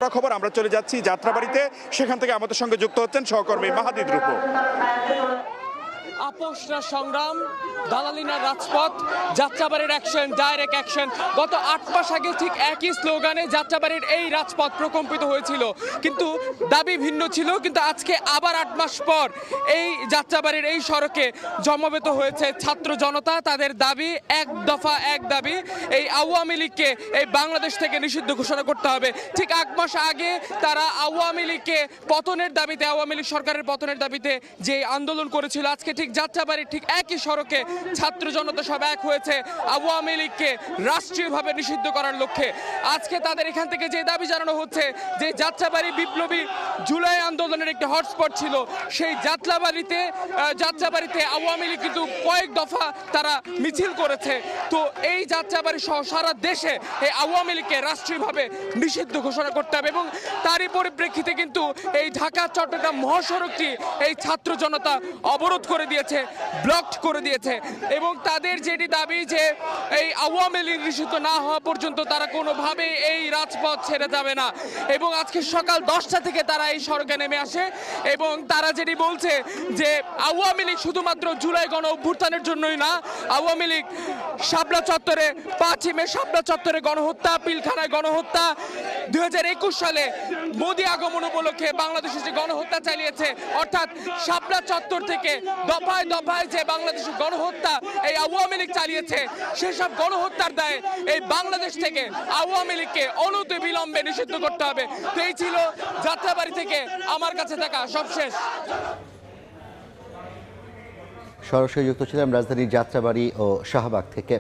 মোটা খবর। আমরা চলে যাচ্ছি যাত্রাবাড়িতে, সেখান থেকে আমাদের সঙ্গে যুক্ত হচ্ছেন সহকর্মী মাহাদি ধ্রুব। আপোষরা সংগ্রাম, দালালিনা রাজপথ, যাত্রাবাড়ির অ্যাকশন, ডাইরেক্ট অ্যাকশন। গত 8 মাস আগে ঠিক একই স্লোগানে যাত্রাবাড়ির এই রাজপথ প্রকম্পিত হয়েছিল, কিন্তু দাবি ভিন্ন ছিল। কিন্তু আজকে আবার 8 মাস পর এই যাত্রাবাড়ির এই সড়কে জমাবেত হয়েছে ছাত্র জনতা। তাদের দাবি, এক দফা এক দাবি, এই আওয়ামী লীগকে এই বাংলাদেশ থেকে নিষিদ্ধ ঘোষণা করতে হবে। ঠিক 8 মাস আগে তারা আওয়ামী লীগকে পতনের দাবিতে, আওয়ামী লীগ সরকারের পতনের দাবিতে যে আন্দোলন করেছিল, আজকে ঠিক যাত্রাবাড়ির ঠিক একই সড়কে ছাত্র জনতা সব এক হয়েছে আওয়ামী লীগকে রাষ্ট্রীয়ভাবে নিষিদ্ধ করার লক্ষ্যে। আজকে তাদের এখান থেকে যে দাবি জানানো হচ্ছে যে যাত্রাবাড়ি বিপ্লবী জুলাই আন্দোলনের একটি হটস্পট ছিল, সেই যাত্রাবাড়িতে আওয়ামী লীগ কিন্তু কয়েক দফা তারা মিছিল করেছে। তো এই যাত্রাবাড়ি সহ সারা দেশে এই আওয়ামী লীগকে রাষ্ট্রীয়ভাবে নিষিদ্ধ ঘোষণা করতে হবে, এবং তারই পরিপ্রেক্ষিতে কিন্তু এই ঢাকা চট্টগ্রাম মহাসড়কটি এই ছাত্র জনতা অবরোধ করে দিয়েছে, ব্লকড করে দিয়েছে। এবং তাদের যেটি দাবি যে এই আওয়ামী লীগ নিষিদ্ধ না হওয়া পর্যন্ত তারা কোনোভাবে এই রাজপথ ছেড়ে যাবে না। এবং আজকে সকাল 10টা থেকে তারা এই সড়কে নেমে আসে, এবং তারা যেটি বলছে যে আওয়ামী লীগ শুধুমাত্র জুলাই গণ অভ্যুত্থানের জন্যই না, আওয়ামী লীগ শাপলা চত্বরে 5ই মে শাপলা চত্বরে গণহত্যা, পিলখানায় গণহত্যা, 2021 সালে মোদি আগমন উপলক্ষে বাংলাদেশে যে গণহত্যা চালিয়েছে, অর্থাৎ শাপলা চত্বর থেকে দফায় দফায় যে বাংলাদেশের গণহত্যা এই আওয়ামী লীগ চালিয়েছে, সেসব গণহত্যার দায়ে এই বাংলাদেশ থেকে আওয়ামী লীগকে অনতিবিলম্বে নিষিদ্ধ করতে হবে। তো এই ছিল যাত্রাবাড়ি থেকে আমার কাছে থাকা সবশেষ। সরাসরি যুক্ত ছিলাম রাজধানীর যাত্রাবাড়ি ও শাহবাগ থেকে।